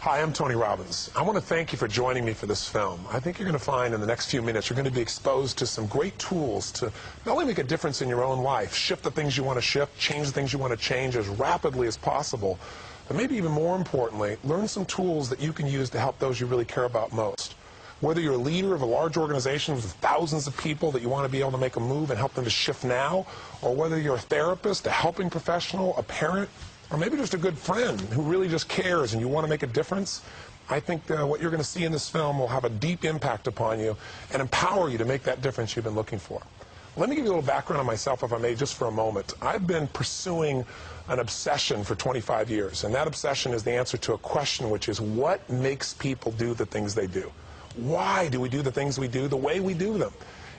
Hi, I'm Tony Robbins. I want to thank you for joining me for this film. I think you're going to find in the next few minutes you're going to be exposed to some great tools to not only make a difference in your own life, shift the things you want to shift, change the things you want to change as rapidly as possible, but maybe even more importantly, learn some tools that you can use to help those you really care about most. Whether you're a leader of a large organization with thousands of people that you want to be able to make a move and help them to shift now, or whether you're a therapist, a helping professional, a parent, or maybe just a good friend who really just cares and you want to make a difference, I think what you're going to see in this film will have a deep impact upon you and empower you to make that difference you've been looking for. Let me give you a little background on myself, if I may, just for a moment. I've been pursuing an obsession for 25 years, and that obsession is the answer to a question, which is what makes people do the things they do? Why do we do the things we do the way we do them?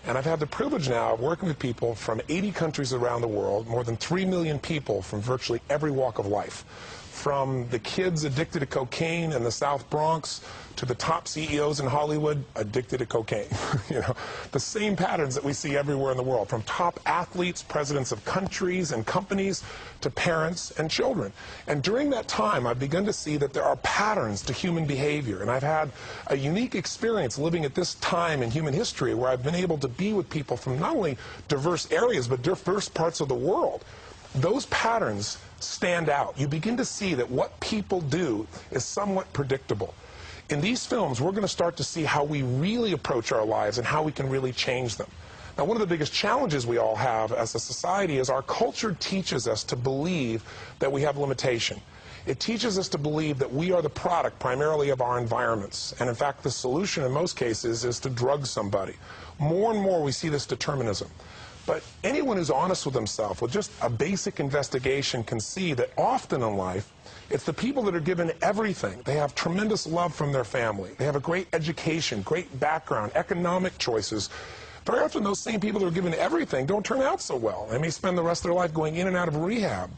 And I've had the privilege now of working with people from 80 countries around the world, more than 3 million people from virtually every walk of life. From the kids addicted to cocaine in the South Bronx to the top CEOs in Hollywood addicted to cocaine. You know, the same patterns that we see everywhere in the world, from top athletes, presidents of countries and companies, to parents and children. And during that time, I've begun to see that there are patterns to human behavior. And I've had a unique experience living at this time in human history where I've been able to be with people from not only diverse areas, but diverse parts of the world. Those patterns stand out. You begin to see that what people do is somewhat predictable. In these films, we're going to start to see how we really approach our lives and how we can really change them. Now, one of the biggest challenges we all have as a society is our culture teaches us to believe that we have limitation. It teaches us to believe that we are the product primarily of our environments. And in fact, the solution in most cases is to drug somebody. More and more we see this determinism. But anyone who's honest with himself, with just a basic investigation, can see that often in life, it's the people that are given everything. They have tremendous love from their family. They have a great education, great background, economic choices. Very often those same people that are given everything don't turn out so well. They may spend the rest of their life going in and out of rehab.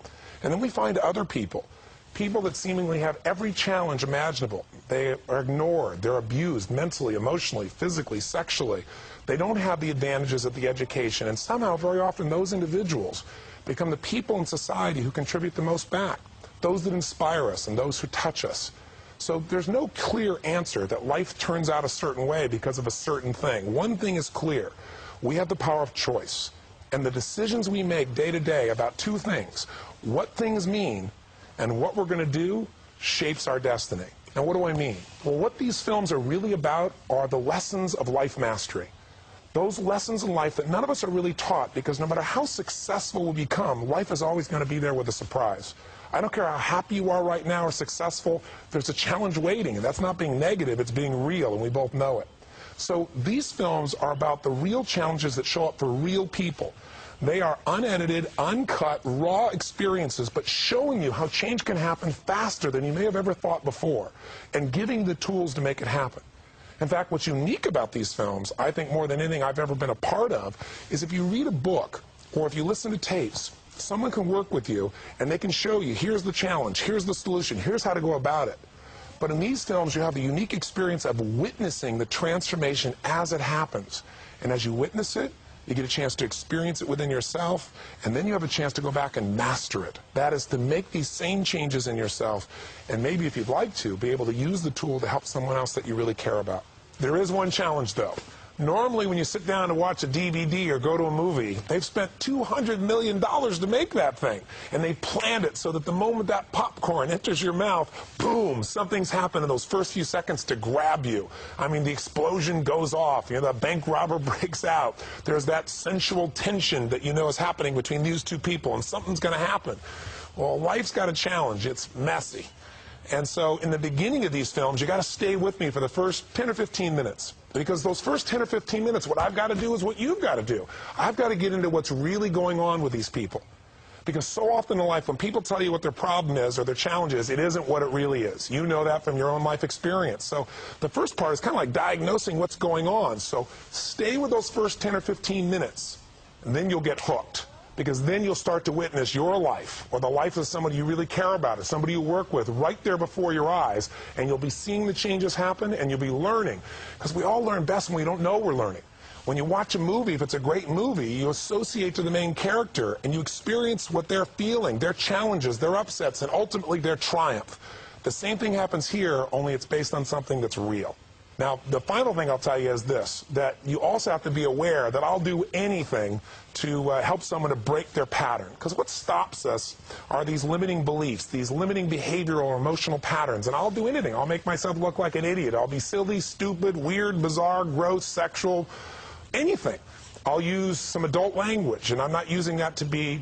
And then we find other people that seemingly have every challenge imaginable. They are ignored, they're abused mentally, emotionally, physically, sexually. They don't have the advantages of the education, and somehow, very often, those individuals become the people in society who contribute the most back, those that inspire us and those who touch us. So there's no clear answer that life turns out a certain way because of a certain thing. One thing is clear. We have the power of choice, and the decisions we make day to day about two things, what things mean and what we're going to do, shapes our destiny. Now, what do I mean? Well, what these films are really about are the lessons of life mastery. Those lessons in life that none of us are really taught, because no matter how successful we become, life is always going to be there with a surprise. I don't care how happy you are right now or successful, there's a challenge waiting, and that's not being negative, it's being real, and we both know it. So these films are about the real challenges that show up for real people. They are unedited, uncut, raw experiences, but showing you how change can happen faster than you may have ever thought before, and giving the tools to make it happen. In fact, what's unique about these films, I think more than anything I've ever been a part of, is if you read a book or if you listen to tapes, someone can work with you and they can show you, here's the challenge, here's the solution, here's how to go about it. But in these films, you have the unique experience of witnessing the transformation as it happens. And as you witness it, you get a chance to experience it within yourself, and then you have a chance to go back and master it. That is to make these same changes in yourself, and maybe if you'd like to, be able to use the tool to help someone else that you really care about. There is one challenge, though. Normally, when you sit down to watch a DVD or go to a movie, they've spent $200 million to make that thing. And they planned it so that the moment that popcorn enters your mouth, boom, something's happened in those first few seconds to grab you. I mean, the explosion goes off. You know, the bank robber breaks out. There's that sensual tension that you know is happening between these two people, and something's going to happen. Well, life's got a challenge. It's messy. And so in the beginning of these films, you got to stay with me for the first 10 or 15 minutes. Because those first 10 or 15 minutes, what I've got to do is what you've got to do. I've got to get into what's really going on with these people. Because so often in life, when people tell you what their problem is or their challenge is, it isn't what it really is. You know that from your own life experience. So the first part is kind of like diagnosing what's going on. So stay with those first 10 or 15 minutes, and then you'll get hooked. Because then you'll start to witness your life, or the life of somebody you really care about, or somebody you work with, right there before your eyes, and you'll be seeing the changes happen, and you'll be learning. Because we all learn best when we don't know we're learning. When you watch a movie, if it's a great movie, you associate to the main character, and you experience what they're feeling, their challenges, their upsets, and ultimately their triumph. The same thing happens here, only it's based on something that's real. Now, the final thing I'll tell you is this, that you also have to be aware that I'll do anything to help someone to break their pattern. Because what stops us are these limiting beliefs, these limiting behavioral or emotional patterns. And I'll do anything. I'll make myself look like an idiot. I'll be silly, stupid, weird, bizarre, gross, sexual, anything. I'll use some adult language, and I'm not using that to be,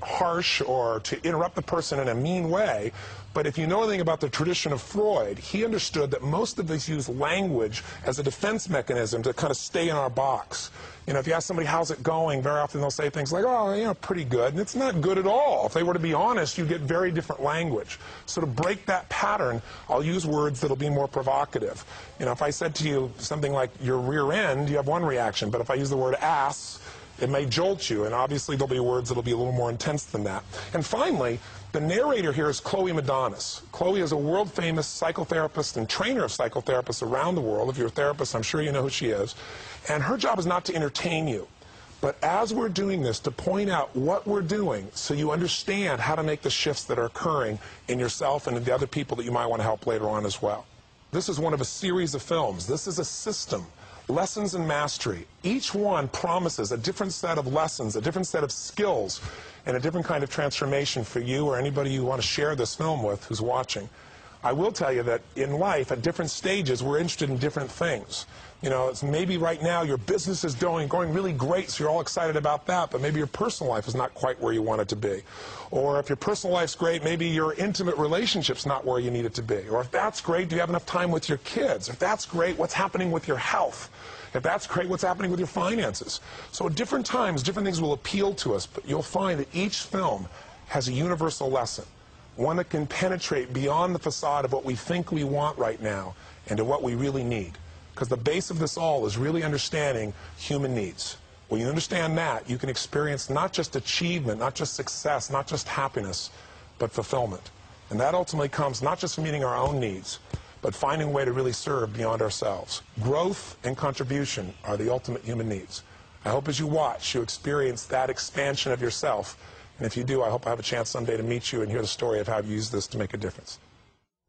harsh or to interrupt the person in a mean way. But if you know anything about the tradition of Freud, he understood that most of us use language as a defense mechanism to kind of stay in our box. If you ask somebody, how's it going, very often they'll say things like, oh, pretty good. And it's not good at all. If they were to be honest, you get very different language. So to break that pattern, I'll use words that'll be more provocative. If I said to you something like your rear end, you have one reaction. But if I use the word ass, it may jolt you. And obviously there'll be words that'll be a little more intense than that. And finally, the narrator here is Chloe Madonis. Chloe is a world-famous psychotherapist and trainer of psychotherapists around the world. If you're a therapist, I'm sure you know who she is. And her job is not to entertain you, but as we're doing this, to point out what we're doing so you understand how to make the shifts that are occurring in yourself and in the other people that you might want to help later on as well. This is one of a series of films. This is a system. Lessons in Mastery. Each one promises a different set of lessons, a different set of skills, and a different kind of transformation for you or anybody you want to share this film with who's watching. I will tell you that in life, at different stages, we're interested in different things. It's maybe right now your business is going really great, so you're all excited about that, but maybe your personal life is not quite where you want it to be. Or if your personal life's great, maybe your intimate relationship's not where you need it to be. Or if that's great, do you have enough time with your kids? If that's great, what's happening with your health? If that's great, what's happening with your finances? So at different times, different things will appeal to us, but you'll find that each film has a universal lesson, one that can penetrate beyond the facade of what we think we want right now and to what we really need. Because the base of this all is really understanding human needs. When you understand that, you can experience not just achievement, not just success, not just happiness, but fulfillment. And that ultimately comes not just from meeting our own needs, but finding a way to really serve beyond ourselves. Growth and contribution are the ultimate human needs. I hope as you watch, you experience that expansion of yourself. And if you do, I hope I have a chance someday to meet you and hear the story of how you use this to make a difference.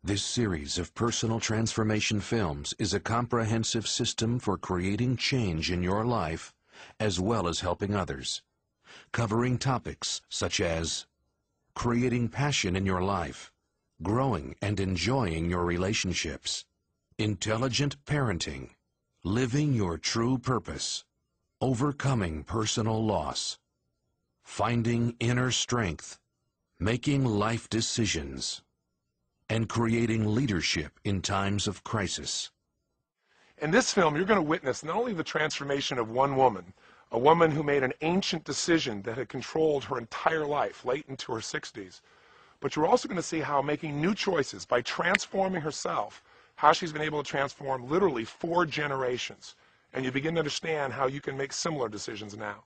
This series of personal transformation films is a comprehensive system for creating change in your life as well as helping others, covering topics such as creating passion in your life, growing and enjoying your relationships, intelligent parenting, living your true purpose, overcoming personal loss, finding inner strength, making life decisions, and creating leadership in times of crisis. In this film, you're going to witness not only the transformation of one woman, a woman who made an ancient decision that had controlled her entire life, late into her 60s, but you're also going to see how making new choices, by transforming herself, how she's been able to transform literally 4 generations. And you begin to understand how you can make similar decisions now.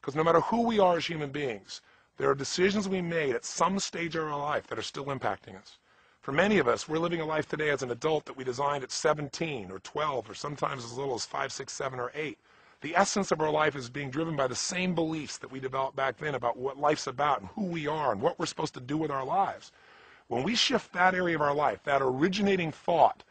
Because no matter who we are as human beings, there are decisions we made at some stage of our life that are still impacting us. For many of us, we're living a life today as an adult that we designed at 17 or 12 or sometimes as little as 5, 6, 7, or 8. The essence of our life is being driven by the same beliefs that we developed back then about what life's about and who we are and what we're supposed to do with our lives. When we shift that area of our life, that originating thought,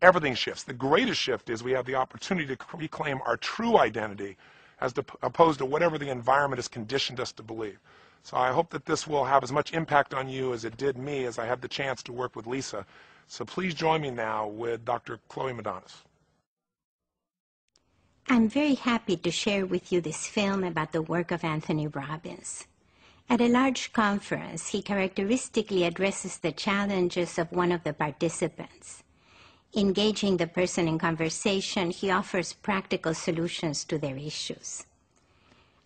everything shifts. The greatest shift is we have the opportunity to reclaim our true identity as opposed to whatever the environment has conditioned us to believe. So I hope that this will have as much impact on you as it did me as I had the chance to work with Lisa. So please join me now with Dr. Chloe Madonis. I'm very happy to share with you this film about the work of Anthony Robbins. At a large conference, he characteristically addresses the challenges of one of the participants. Engaging the person in conversation, he offers practical solutions to their issues.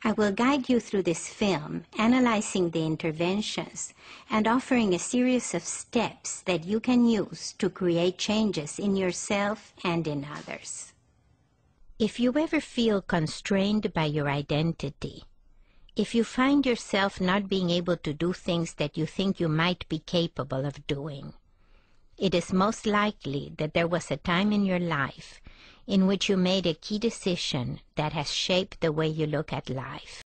I will guide you through this film, analyzing the interventions and offering a series of steps that you can use to create changes in yourself and in others. If you ever feel constrained by your identity, if you find yourself not being able to do things that you think you might be capable of doing, it is most likely that there was a time in your life in which you made a key decision that has shaped the way you look at life.